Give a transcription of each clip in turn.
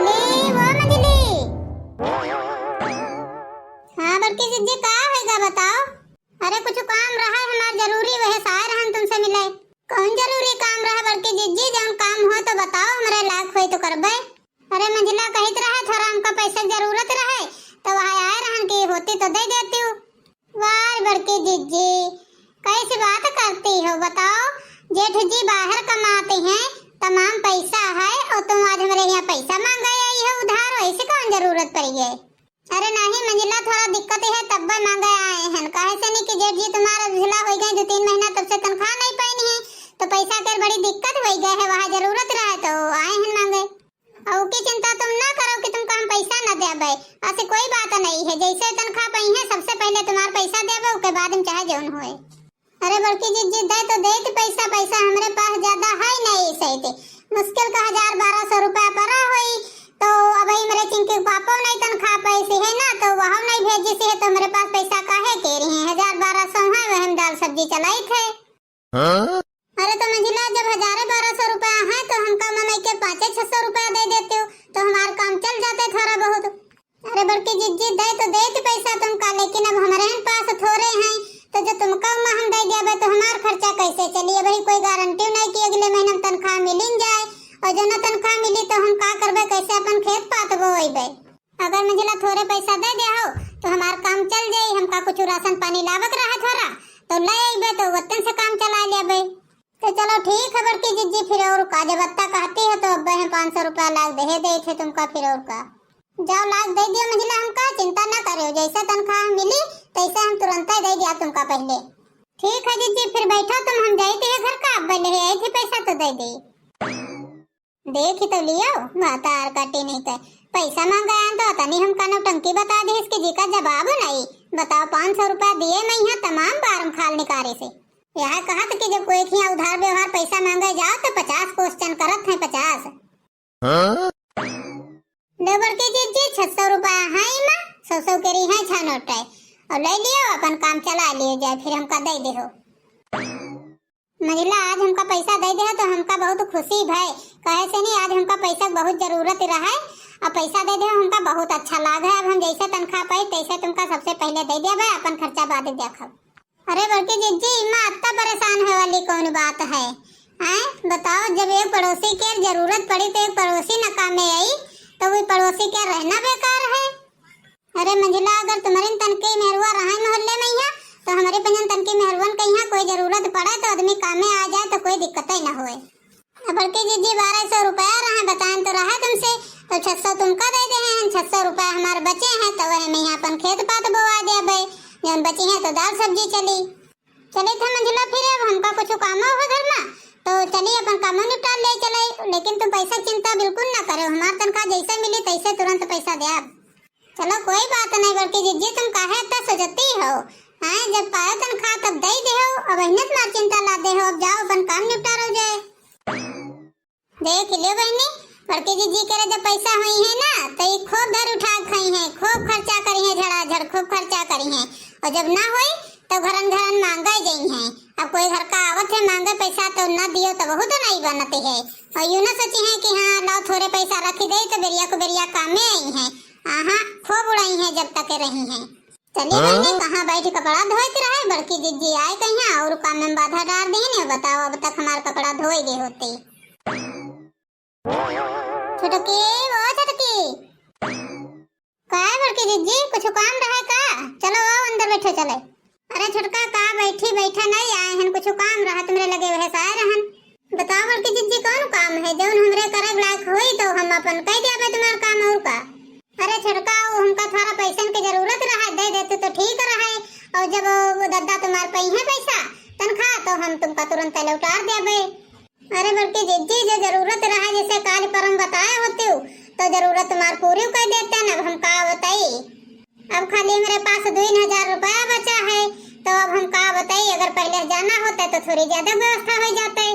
मंजली वो मंजली। हाँ बड़की जिज्जी का हैगा बताओ। अरे कुछ काम रहा हमार जरूरी वह सार हम तुमसे मिले। कौन जरूरी काम रहा बड़की जिज्जी? जौन काम हो तो बताओ, हमरे लायक होई तो करबे। अरे मंजिला कहित रहा थोड़ा हमका पैसा की जरूरत रहे तो वहाँ आए रहन की होती तो दे देती हूँ। वाह बड़की जिज्जी कैसी बात करती हो बताओ। जेठ जी बाहर कमाते हैं, तमाम पैसा है और तुम आज हमारे यहाँ पैसा मांगा आई है उधार, वैसे कौन जरूरत पड़ी है? अरे नहीं मंजिला थोड़ा दिक्कत है तब मांगे आए हैं। काहे से नहीं कि जेठ जी तुम्हारा ढिला हो गए 2-3 महीना तब से तनख्वाह नहीं पाई है तो पैसा कर बड़ी दिक्कत हो गई है, वहाँ जरूरत रहा तो आए हैं मांगे। और की चिंता तुम ना करो कि तुमको हम पैसा न देबे, ऐसे कोई बात नहीं है। जैसे तनख्वाह पाई है सबसे पहले तुम्हारा पैसा देबे, उसके बाद हम चाहे जौन होए। अरे बड़की जिज्जी दे तो दे पैसा, पैसा हमारे पास ज्यादा है नहीं, सही थे मुश्किल का 1000-1200 रुपया पड़ा हुई तो अब मेरे चिंकी पापा नहीं तनख्वाह पैसे है ना तो वहाँ नहीं भेजी से है तो हमारे पास पैसा काहे के रही है? 1000-1200 है वह हम दाल सब्जी चलाई थे। अरे तो मंजिला जब 1000-1200 रुपया है तो हमका मम्मी के 500-600 रुपया दे देते हो तो हमारा काम चल जाते थोड़ा बहुत। अरे बड़की जिज्जी दे तो दे पैसा तुमका, लेकिन अब हमारे पास थोड़े हैं तो जो तुमका हम दे दिया तो हमारा खर्चा कैसे चलिए? भाई कोई गारंटी नहीं कि अगले महीने में तनख्वाह मिल जाए और जो न तनख्वाह मिली तो हम का करबे, कैसे अपन खेत पात बोएबे? अगर मंजिला थोड़े पैसा दे दिया हो तो हमारा काम चल जाई। हमका कुछ राशन पानी लावक रहा थोड़ा तो ले आइबे तो वतन से काम चला लेबे। तो चलो ठीक है बड़की जिज्जी फिर और का जब बत्ता कहती है तो अब हम 500 रुपया लाख दे थे तुमका, फिर और का जाओ लाख दे दियो मंजिला, हमका चिंता न करो। जैसे तनख्वाह मिली तैसे हम तुरंत ही दे दिया तुमका पहले। ठीक है जिज्जी फिर बैठो तुम, हम जाते हैं घर का, अब ले आई थी पैसा तो दे दी। देख तो लियो माता आर काटी नहीं तो पैसा मांगा तो तनी हमका नौटंकी बता दी, इसके जी का जवाब नहीं। बताओ 500 रुपया दिए मैं यहाँ तमाम बारम खाल निकारे से। यह कहा कि जब कोई यहाँ उधार व्यवहार पैसा मांगे जाओ तो 50 क्वेश्चन करत है 50। लेबर के जी 600 रुपया है माँ, 100 के रही है 6 नोट है और ले लियो अपन काम चला लियो जाए, फिर हमका दे दे हो। मंजिला आज हमका पैसा दे दे तो हमका बहुत खुशी भाई, कहे से नहीं आज हमका पैसा बहुत जरूरत रहा और पैसा दे दे हमका बहुत अच्छा लाग है। अब हम जैसे तनख्वाह पाई तैसे तुमका सबसे पहले दे दिया भाई, अपन खर्चा बाद देखो। अरे बड़की जिज्जी माँ इतना परेशान है वाली कौन बात है? हैं बताओ जब एक पड़ोसी के जरूरत पड़ी तो एक पड़ोसी न काम में आई तो वो पड़ोसी क्या रहना बेकार है? अरे मंजिला अगर तुम्हारे तनके मेहरवा रहा मोहल्ले में यहाँ तो हमारे पंजन तनके मेहरवन के यहाँ कोई जरूरत पड़े तो आदमी काम में आ जाए तो कोई दिक्कत ही न होए। बड़की जिज्जी 1200 रुपया रहा बताएं तो रहा तुमसे तो 600 तुमका दे दे हैं, 600 रुपया हमारे बचे हैं तो वह में यहाँ अपन खेत पात बोवा दे भाई, जब बची है तो दाल सब्जी चली थे मंजिला। फिर अब हमका कुछ काम हो घर में तो चलिए अपन काम निपटा ले चले, लेकिन तुम पैसा चिंता बिल्कुल ना करो, हमारी तनख्वाह जैसे मिली तैसे तुरंत पैसा दे आप। चलो कोई बात नहीं बड़की जिज्जी तुम काहे इतना सोचती हो? हाँ जब पायो तनख्वाह तब दे दे हो, अब इन्हें तुम्हारी चिंता ला दे हो। अब जाओ अपन काम निपटा रो जाए। देख लियो बहनी बड़की जिज्जी के जब पैसा हुई है ना तो ये खूब धर उठा खाई है, खूब खर्चा करी है, झड़ाझड़ खूब खर्चा करी है और जब ना हुई तो घरन मांगा गई हैं। अब कोई घर का आवत है मांगे पैसा तो न दियो तो बहुत नहीं बनते है और यूं न सोची है कि हाँ लाओ थोड़े पैसा रखी दे तो बेरिया को बेरिया काम में आई है। आहा खूब उड़ाई है जब तक रही हैं। चलिए बहनी कहाँ बैठ कपड़ा धोते रहे, बड़की जिज्जी आए कहीं और काम में बाधा डाल दी ने। बताओ अब तक हमारे कपड़ा धोए गए होते। छुटकी वो छुटकी का बड़की जिज्जी कुछ काम रहा का? चलो आओ अंदर बैठो चले। अरे छुटका का बैठी बैठा नहीं आए हैं, कुछ काम रहा तुमरे लगे वह साए रहन। बताओ बड़की जिज्जी कौन काम है जौन हमरे करे लायक होई तो हम अपन कह दिया तुम्हारा काम और का? अरे छुटका हमका थोड़ा पैसा की जरूरत रहा दे देते तो ठीक रहे और जब वो दादा तुम्हारे पे है पैसा तनख्वाह तो हम तुमका तुरंत लौटा देबे। अरे बड़की जिज्जी जो जरूरत रहा जैसे काल परम बताए होते हो तो जरूरत तुम्हार पूरी कर देते न। अब हम का बताई अब खाली मेरे पास 2000 रुपया बचा है तो अब हम का बताई, अगर पहले जाना होता तो थोड़ी ज्यादा व्यवस्था हो जाता है।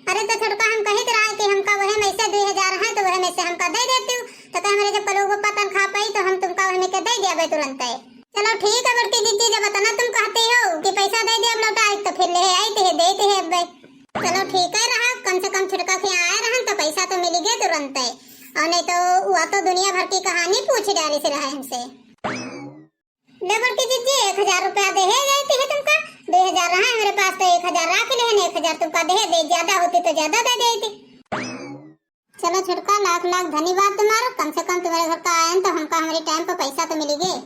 अरे तो छुटका हम कहित रहा कि हमका वह में से 2000 है तो वह में से हमका दे देती हूँ तो कह मेरे जब पलोगो पतन खा पाई तो हम तुमका वह में के दे दिया तुरंत है। चलो ठीक है बड़की जिज्जी जब बताना तुम कहती हो कि पैसा दे दिया लौटा तो फिर ले आई थे देते है। चलो ठीक है रहा, कम से कम छुटका के आए रहन तो पैसा तो मिल गया तुरंत है और नहीं तो वो तो दुनिया भर की कहानी पूछ डाली से रहा हमसे। ले बड़की जीजी 1000 रुपया दे जाती है तुमका। 2000 रहा है मेरे पास तो 1000 रख ले, 1000 तुमका दे ज्यादा होती तो ज्यादा दे देती। चलो छुटका, लाख लाख धन्यवाद तुम्हारा। कम से कम तुम्हारे घर का आयन तो हमका हमारे टाइम पे पैसा तो मिली गए।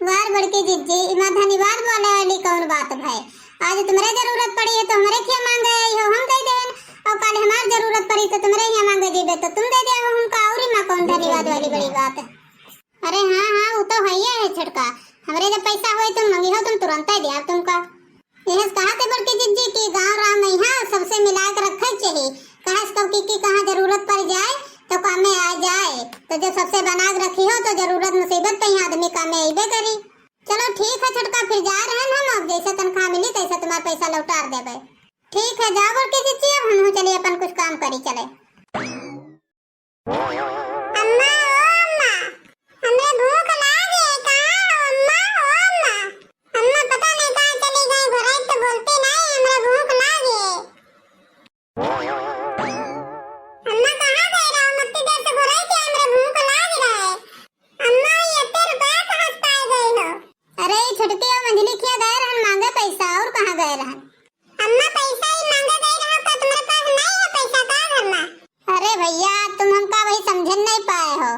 वार बड़की जीजी इमा धन्यवाद बोला वाली कौन बात भाई। आज तुम्हारे जरूरत पड़ी है तो हमारे क्या मांगे हो हम दे देन, और कल हमारी जरूरत पड़ी तो तुम्हारे यहाँ मांगे जीबे तो तुम दे दे हमका। और इमा कौन धन्यवाद वाली बड़ी बात है। अरे हाँ हाँ वो तो है ही है छुटका, हमारे जब पैसा होए तुम मंगी हो तुम तुरंत ही दिया तुमका। यह कहा थे बड़की जीजी की गांव राम में यहाँ सबसे मिला कर रखा चाहिए। कहा की कहाँ जरूरत पड़ जाए तो काम में आ जाए, तो जब सबसे बना के रखी हो तो जरूरत मुसीबत पे ही आदमी काम में आइबे करी। चलो ठीक है छुटका, फिर जा रहे हैं हम। अब जैसे तनख्वाह मिली तैसे तुम्हारा पैसा लौटा देबे। ठीक है जाओ बड़की जीजी, अब हम चलिए अपन कुछ काम करी चले। अम्मा ओ अम्मा, हमें भूख लागे। कहाँ हो अम्मा? ओ अम्मा, अम्मा पता नहीं कहाँ चली गई, घरे तो बोलती नहीं हमें भूख लागे। अम्मा कहाँ गए रहो? मत्ती देर से घरे के हमें भूख लाग रहा है। अम्मा ये 80 रुपया कहाँ से पाए गए हो? अरे छुटकी और मंजली क्या गए रहन मांगे पैसा, और कहाँ गए रहन? अम्मा पैसा ही मांगे गए रहो का तुम्हारे पास नहीं है पैसा का करना? अरे भैया तुम हमका वही समझन नहीं पाए हो,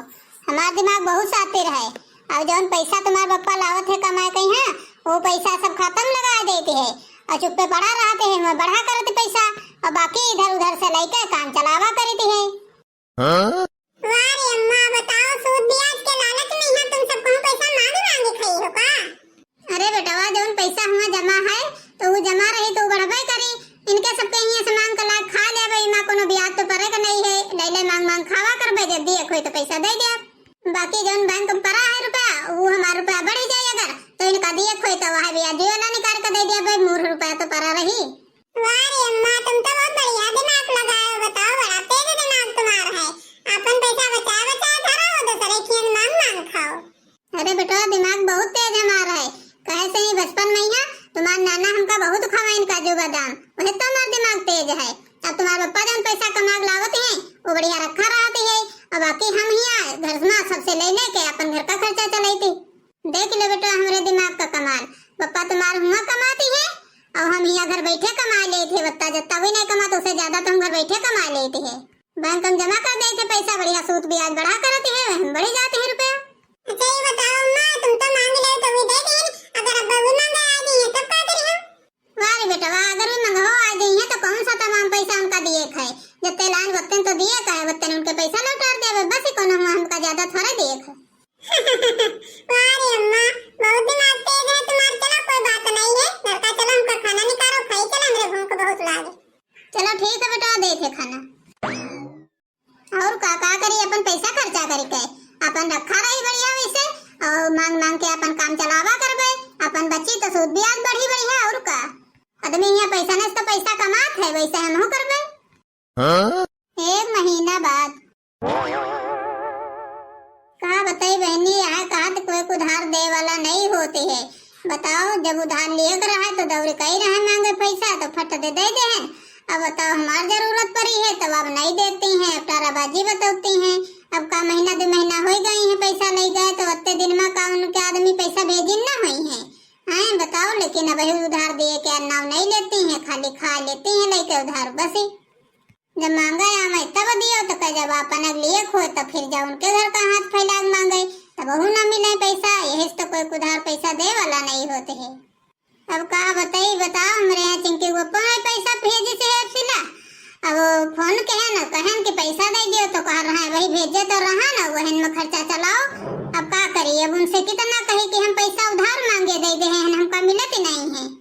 हमारा दिमाग बहुत शातिर है। अब जौन पैसा तुम्हारे पप्पा लावत है कमाए कहीं है वो पैसा सब खत्म लगा देते है और चुप्पे पड़ा रहते हैं। मैं बढ़ा करते पैसा और बाकी इधर उधर से लेके काम चलावा करती है। वारे अम्मा बताओ, सूद ब्याज के लालच में यहाँ तुम सबको पैसा मांगे खाई हो का? अरे बेटवा जौन पैसा हुआ जमा है तो वो जमा रही तो बढ़बे करी। इनके सबके यहाँ से मांग कर लाख खा लेबे, इमा कोनो ब्याज तो पड़ेगा नहीं है। ले ले मांग मांग खावा करबे, जब दिए कोई तो पैसा दे दे। बाकी जौन बैंक में पड़ा है रुपया वो हमारा रुपया बढ़ जाए अगर तो इनका दिए कोई तो वहाँ ब्याज वाला निकाल कर दे दिया भाई, मूर रुपया तो पड़ा रही। वारे अम्मा तुम तो बहुत बढ़िया दिमाग लगाए हो, बताओ बड़ा तेज दिमाग तुम्हारा है। अपन पैसा बचा बचा धरा हो दूसरे की मांग मांग खाओ। अरे बेटा दिमाग बहुत तेज हमारा है, कहे से ही बचपन में ही तुम्हारा नाना हमका बहुत खवाइन काजू बादाम, वही तो हमारा दिमाग तेज है। अब तुम्हारे पापा जौन पैसा कमा के लावत हैं वो बढ़िया रखा रहती है और बाकी हम यहाँ घर में सबसे ले लेके अपन घर का खर्चा चलाती। देख लो बेटा हमारे दिमाग का कमाल, पापा तुम्हारे हुआ कमाती है और हम यहाँ घर बैठे कमा लेते हैं। बत्ता जत्ता भी नहीं कमा तो उससे ज्यादा तो हम घर बैठे कमा लेते हैं। बैंक में जमा कर देते पैसा, बढ़िया सूद ब्याज बढ़ा करते हैं, हम बढ़ी जाते हैं रुपया। अच्छा ये बताओ अम्मा तुम तो मांग ले तो भी दे दें, अगर अब भी मांगे आ गई है तब क्या करें हम? वारे बेटा अगर भी मंगो आ गई है तो कौन सा तमाम पैसा उनका दिए खाए, जत्ते लान वत्ते तो दिए खाए वत्ते उनके पैसा लौटा दे बस ही कोनो हमका ज्यादा थोड़ा दिए खाए। वारे अम्मा बहुत दिमाग तेज है तुम्हारा। चलो कोई बात नहीं है, घर का चलो हमका खाना निकालो खाई चलो, मेरे भूख बहुत लागे। चलो ठीक है बेटा देते खाना। और का करी अपन पैसा खर्चा करके अपन रखा रही बढ़िया वैसे और मांग मांग के अपन काम चलावा करबे, अपन बच्ची तो सूद ब्याज बढ़ी बढ़िया। और का आदमी यहाँ पैसा नहीं तो पैसा कमात है वैसे हम हो करबे। एक महीना बाद कहा बताई बहनी यहाँ कहा तो कोई उधार दे वाला नहीं होते है। बताओ जब उधार लिए कर रहा है तो दौड़े कही रहे मांगे पैसा तो फट दे दे हैं। अब बताओ हमारी जरूरत पड़ी है तब अब नहीं देती हैं, अब टाराबाजी बताती हैं। अब का महीना 2 महीना हो गई है पैसा ले गए तो अत्ते दिन में का उनके आदमी पैसा भेजिन ना हुई है हैं बताओ। लेकिन अब उधार दिए के नाम नहीं लेती हैं, खाली खा लेती हैं लेके उधार बस ही। जब मांगा या मैं तब दियो तो कह जब अपन लिए खो तो फिर जाओ उनके घर का हाथ फैला मांगे तब वो ना मिले पैसा। यही तो कोई उधार पैसा दे वाला नहीं होते है। अब का बताओ हमारे यहाँ चिंकी को पैसा भेजे से है सिला। अब फोन कहे ना कहन कि पैसा दे दियो तो कह रहा है वही भेजे तो रहा ना वहन में खर्चा चलाओ। अब का करिए अब उनसे कितना कहे कि हम पैसा उधार मांगे दे दे हैं हमका मिलत नहीं है।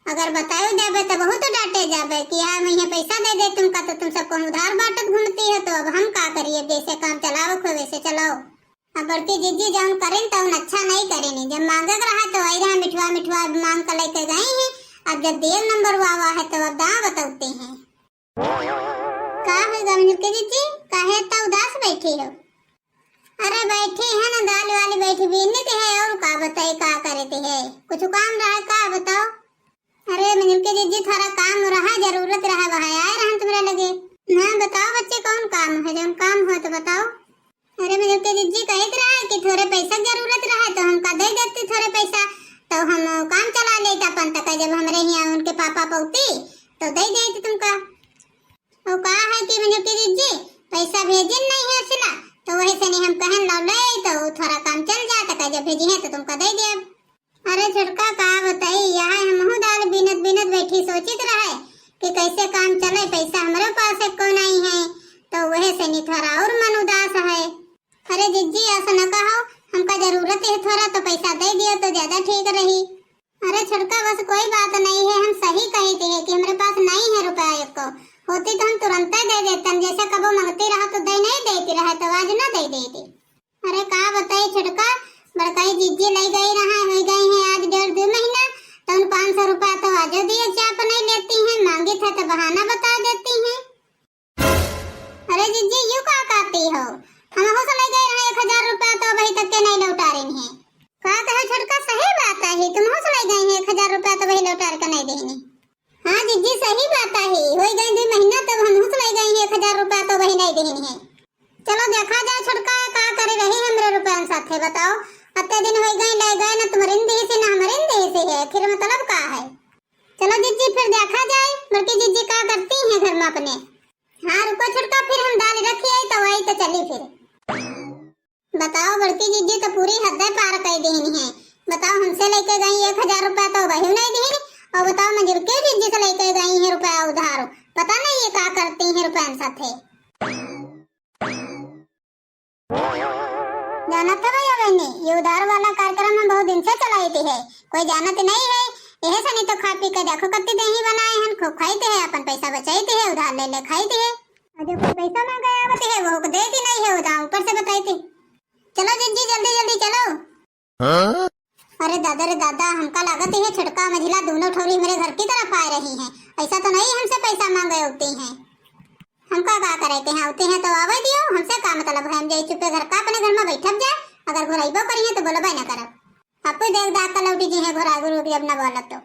अगर बताओ जाबे तो बहुत डांटे जाबे कि यार मैं यहाँ पैसा दे दे तुमका तो तुम सबको उधार बांटत घूमती है। तो अब हम का करिए, जैसे काम चलाओ खो वैसे चलाओ। अब बड़की जीजी जौन करें तो अच्छा नहीं करेनी, जब मांगे रहा तो आई रहा मिठवा मिठवा मांग कर लेके गए हैं। अब जब देव नंबर हुआ है तो अब दांव बताते हैं। का होगा मिलके जीजी काहे इतना उदास बैठी हो? अरे बैठी है ना दाल वाली बैठी बीनने के है और का बताए का करते है, कुछ काम रहा का बताओ। अरे मिलके जीजी थोड़ा काम रहा जरूरत रहा वहाँ आए रहा तुम्हारे लगे। हाँ बताओ बच्चे, कौन काम है? जो काम हो तो बताओ। अरे मेरे के जीजी कहत रहा है कि थोड़े पैसा जरूरत रहा तो हमका दे देती थोड़े पैसा, तो हम काम चला लेता अपन तक। जब हमरे यहाँ उनके पापा पहुंची तो दे देती तुमका। वो कहा है कि मेरे के जीजी पैसा भेजिन नहीं है सिला, तो वही से नहीं हम कहन लो ले तो थोड़ा काम चल जाता। जब भेजी है तो तुमका दे दे। अरे छोटका का बताई, यहाँ हम दाल बिनत बिनत बैठी सोचित रहे कि कैसे काम चले। पैसा हमारे पास है को नहीं है, तो वह से नहीं थोड़ा और मन उदास है। अरे जीजी ऐसा न कहो, हमका जरूरत है थोड़ा तो पैसा दे दियो तो ज्यादा ठीक रही। अरे छोटका बस कोई बात नहीं है, हम सही कहते हैं कि हमारे पास नहीं है रुपया एक को, होती तो हम तुरंत दे देते। जैसे कबो मांगती रहा तो दे नहीं देती रहा तो आज न दे देती। अरे का बताई छोटका, बड़काई जीजी ले गई रहा हो गई है आज 1.5-2 महीना, तो उन 500 रुपया तो आजो दिए चाप नहीं लेती हैं, मांगी था तो बहाना बता देती हैं। अरे जीजी यू का कहती हो, हम हो ले गए रहे 1000 रुपया तो अभी तक के नहीं लौटा रही हैं। का कहे छोटका, सही बात है, तुम हो ले गई हैं 1000 रुपया तो वही लौटा कर नहीं देनी। हाँ जीजी सही बात है, हो गए 2 महीना तब हम हो ले गई हैं 1000 रुपया तो वही नहीं देनी है। चलो देखा जाए छोटका का करे रही है मेरे रुपया साथे, बताओ अत्ते दिन हो गए ले गए ना तुम्हारे इंदे से ना हमारे इंदे से है, फिर मतलब का है। चलो जीजी फिर देखा जाए बड़की जीजी का करती हैं घर में अपने। हाँ रुको छोटका, फिर हम दाल रखी आई तो वही तो चली फिर। बताओ बड़की जीजी तो पूरी हद पार कर देनी है। बताओ हमसे लेके गई 1000 रुपया तो वही नहीं देनी, और बताओ मंजिल के जीजी से लेके गई है रुपया उधार, पता नहीं ये का करती है रुपया साथे। जाना था भैया बहनी, ये उधार वाला कार्यक्रम हम बहुत दिन से चलाते है, कोई जानत नहीं है। यह से नहीं तो खा पी के देखो कत्ती दही बनाए हैं, खूब खाईते हैं, अपन पैसा बचाईते हैं, उधार ले ले खाईते हैं। और जो कोई पैसा मांगे आवते है वो देती नहीं है उधार, ऊपर से बताईते। चलो जीजी जल्दी जल्दी चलो। हाँ? अरे दादा रे दादा, हमका लागत है छटका मझिला दोनों ठोरी मेरे घर की तरफ आ रही हैं। ऐसा तो नहीं हमसे पैसा मांगे होती हैं। हमका का करते हैं, आते हैं तो आवे दियो, हमसे का मतलब है। हम जाई चुपे घर का अपने घर में बैठब जाए, अगर घुराइबो करिए तो बोलबे न करब। आपे देख दाख का लौटी जी है घुरा गुरु जब न बोलत तो।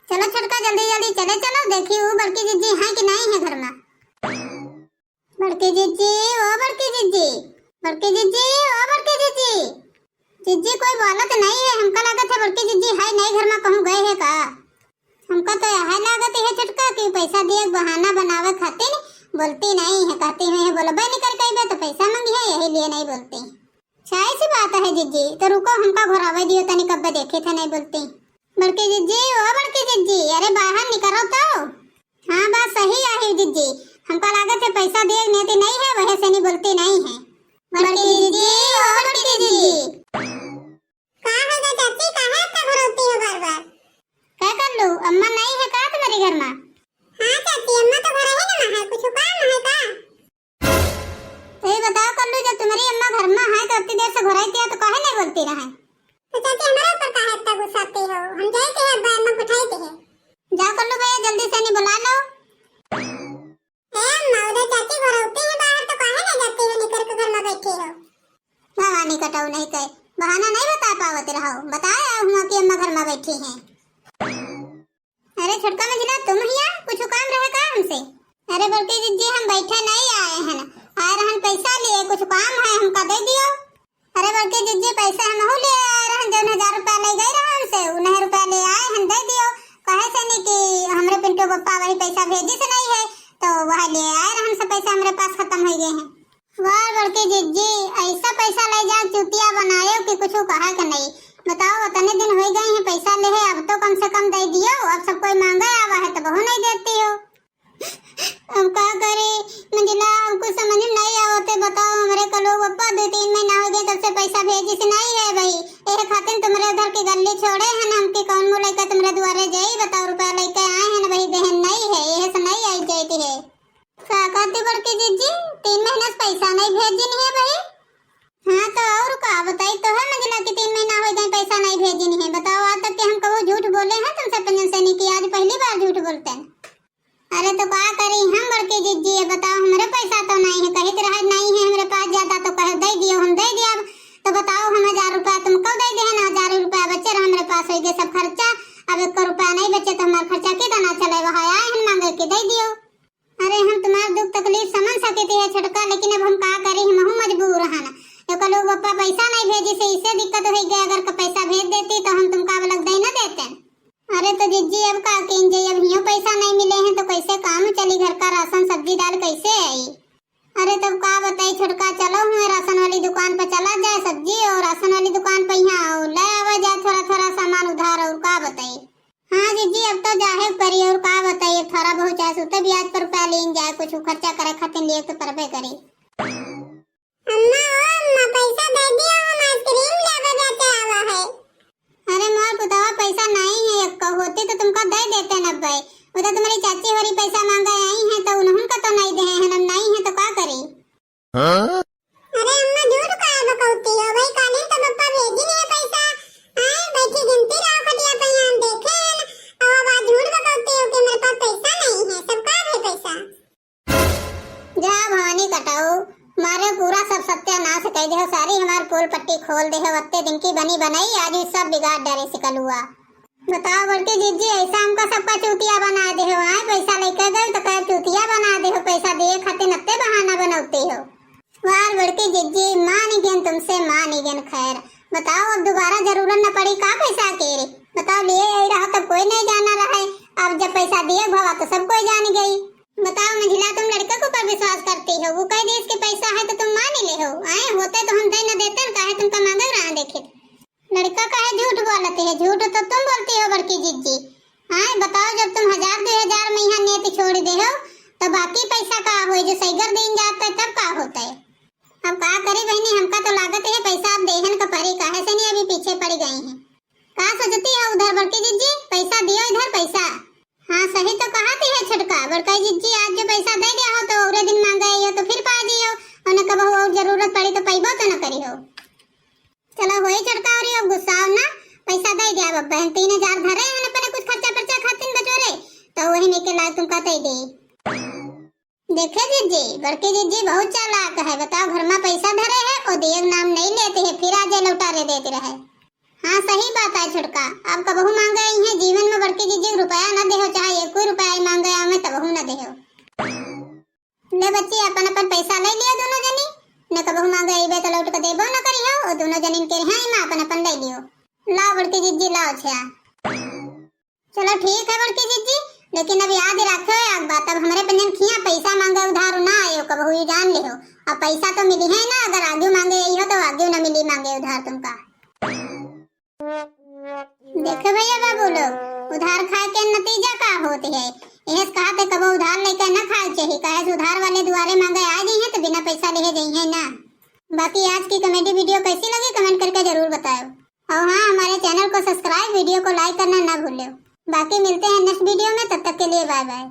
चलो छटका जल्दी जल्दी चले चलो, देखी वो बड़की जीजी है कि नहीं है घर में। बड़की जीजी ओ बड़की जीजी, बड़की जीजी ओ बड़की जीजी। जीजी कोई बोलत नहीं है, हमका लागत है बड़की जीजी है नहीं घर में, कहूं गए है का। हमका तो यह लागत है छटका कि पैसा दिए बहाना बनावे खातिर बोलती नहीं है, कहती है बोलबे नहीं कर कई तो पैसा मांगी है, यही लिए नहीं बोलती। शायद सी बात है जीजी, तो रुको हमका घुरावे दियो तनी कब देखे थे नहीं बोलती। बड़की जीजी ओ बड़की जीजी, अरे बाहर निकलो तो। हाँ बात सही है जीजी, हमका लागत है पैसा दिए नेती नहीं है, वह से नहीं बोलती नहीं है। बड़की जीजी ओ बड़की जीजी। कहां है गे चाची, कहां तक घुराती हो बार-बार? क्या कर लूं, अम्मा नहीं है का तुम्हारे घर में? हाँ चाची अम्मा तो घर है ना, है कुछ काम है का? तो ये बताओ कर लूं, जब तुम्हारी अम्मा घर में है तो इतनी देर से घुराई तो काहे नहीं बोलती रहे? तो चाची हमारे ऊपर काहे इतना गुस्साती हो, हम जाते हैं अब्बा अम्मा उठाते हैं। जा कर लो भैया जल्दी से, नहीं बुला लो। ए अम्मा उधर चाची घुराती है बाहर तो काहे नहीं जाती हो, निकल के घर में बैठी हो। भवानी कटाऊ नहीं कहे, बहाना नहीं बता पावत रहो, बताया हुआ कि अम्मा घर में बैठी हैं। अरे छटका मझिला तुम हिया, कुछ काम रहे का हमसे? अरे बड़की जीजी हम बैठे नहीं आए हैं, आ रहन पैसा लिए, कुछ काम है हमका दे दियो। अरे बड़की जीजी पैसा हम हो ले आए रहन, जौन 1000 रुपया ले गए रहा हमसे, उन्हें रुपया ले आए हैं, दे दियो। कहे से नहीं कि हमरे पिंटू पप्पा वही पैसा भेजी से नहीं है, तो वह ले आए रहन से पैसा हमारे पास खत्म हो गए हैं। वाह बड़की जीजी, ऐसा पैसा ले जा चुतिया बनायो कि कुछ कहा के नहीं। बताओ इतने दिन हो गए हैं पैसा ले है, अब तो कम से कम दे दियो, अब सब कोई मांगा आवा है तो बहु नहीं देती हो। अब क्या करे मंजिला, हमको समझ में नहीं आवते। बताओ हमारे को लोग पप्पा 2-3 महीना हो गए तब से पैसा भेजी से नहीं है भाई, ये खातिर तुम्हारे उधर की गली छोड़े हैं ना, हमके कौन मुँह लेकर तुम्हारे द्वारे जाई। बताओ रुपया लेके आए हैं ना भाई, बहन नहीं है, ये से नहीं आई जाती है। क्या कहती बड़की जीजी, 3 महीना से पैसा नहीं भेजी नहीं है भाई? हाँ तो और का बताई तो है मंजिला कि 3 महीना हो गए पैसा नहीं भेजी नहीं है। बताओ आज तक कि हम कबो झूठ बोले हैं तुमसे पंजन से नहीं कि आज पहली बार झूठ बोलते हैं। अरे तो क्या करी हम बड़की जीजी, ये बताओ हमारे पैसा तो नहीं है, कहीं तरह नहीं है हमारे पास ज्यादा, तो कहे दे दियो, हम दे दिया। तो बताओ हम 1000 रुपया तुमको दे दे ना, 1000 रुपया बच्चे रहा हमारे पास हो गए सब खर्चा, अब 1 रुपया नहीं बचे तो हमारा खर्चा कितना चले, वहाँ आए हम मांगे के दे दियो। अरे हम तुम्हारा दुख तकलीफ हुए राशन वाली दुकान पर चला जाए सब्जी और राशन वाली दुकान पर यहाँ ले आवा जाए थोड़ा थोड़ा सामान उधार और का बताइए। हाँ जीजी अब तो जाहे करी और का बताइए थोड़ा बहुत चाहे सुते ब्याज पर रुपया लेन जाए कुछ खर्चा करे खातिर लिए तो परबे करी। अम्मा ओ अम्मा पैसा दे दिया हम आइसक्रीम लेवे जाते आवा है। अरे मोर पुतवा पैसा नहीं है एक होती तो तुमको दे देते न भाई। वो तो तुम्हारी चाची हमारी पैसा मांगा आई है तो उन्होंने तो नहीं दे हैं हम नहीं है तो का करी। हाँ? अरे अम्मा झूठ का बकौती हो भाई काले तो पप्पा भेजी नहीं है पैसा। आए बैठी गिनती रहो खटिया पे यहां देखे और आवाज झूठ बकौती हो कि मेरे पास पैसा नहीं है सबका है पैसा। जा भवानी कटाओ मारे पूरा सब सत्यानाश कह दे सारी हमार पोल पट्टी खोल दे वत्ते दिन की बनी बनाई आज सब बिगाड़ डाले सिकल हुआ। बताओ बड़की जीजी ऐसा हमको सबका चूतिया बना दे हो। आए पैसा लेकर गए तो कह चूतिया बना दे हो पैसा दिए खातिर नत्ते बहाना बनाते हो। वार बड़की जिज्जी मान गन तुमसे मान गन खैर। बताओ अब दोबारा जरूरत न पड़ी का पैसा के रे। बताओ लिए आई रहा तब कोई नहीं जाना रहा अब जब पैसा दिए भवा तो सब कोई जान गई। बताओ मंजिला तुम लड़के को पर विश्वास करती हो वो कह दी इसके पैसा है तो तुम मान ही ले हो। आए होते तो हम दे न देते काहे तुमका मांगे रहा देखे लड़का काहे झूठ बोलते है झूठ तो तुम बोलती हो बड़की जिज्जी। आए बताओ जब तुम 1000-2000 में यहाँ नेत छोड़ दे हो तो बाकी पैसा का हो जो सैगर दिन जाता है तब का होता है। अब का करे बहनी हमका तो लागत है पैसा अब देहन का परी काहे से नहीं अभी पीछे पड़ गई हैं। का सोचती है उधर बड़की जिज्जी पैसा दियो इधर पैसा। हाँ सही तो कहती है छटका बड़की जिज्जी आज जो पैसा दे दिया हो तो अगले दिन मांगे हो तो फिर पा जियो और न कबहू और जरूरत पड़ी तो पैबो तो न करी हो। चलो होई छटका और अब गुस्सा ना पैसा दे दिया अब बहन 3000 धरे हैं अपने कुछ खर्चा पर्चा खातिर बचोरे तो वही नहीं के लायक तुमका दे दे। देखे जीजी बड़की जीजी बहुत चालाक है। बताओ घर में पैसा धरे है और देव नाम नहीं लेते है फिर आज लौटारे देते रहे। हाँ सही बात है छुटका अब कबहू मांगे आई है जीवन में बड़की जीजी रुपया न दे हो चाहे एक रुपया मांगे हमें तबहू न दे हो। ले बच्ची अपन अपन पैसा ले लिया दोनों जनी न कबहू मांगे आईबे तो लौट के देबो न करी हो और दोनों जनी के हां मां अपन अपन ले लियो। लाओ बड़की जीजी लाओ छया। चलो ठीक है बड़की जीजी लेकिन अब याद रखो एक बात अब हमारे पंजन खिया पैसा मांगे उधार ना आयो कबहू ये जान ले हो। अब पैसा तो मिली है ना अगर आगे मांगे आई हो तो आगे न मिली मांगे उधार तुमका। देखो भैया बाबू लोग उधार खाए के नतीजा का होती है यह कहा थे कबो उधार लेकर न खाए चाहिए कहे उधार वाले दुआरे मांगे आ गई है तो बिना पैसा ले गई है ना। बाकी आज की कॉमेडी वीडियो कैसी लगी कमेंट करके जरूर बताओ और हाँ हमारे चैनल को सब्सक्राइब वीडियो को लाइक करना ना भूलो। बाकी मिलते हैं नेक्स्ट वीडियो में तब तक के लिए बाय बाय।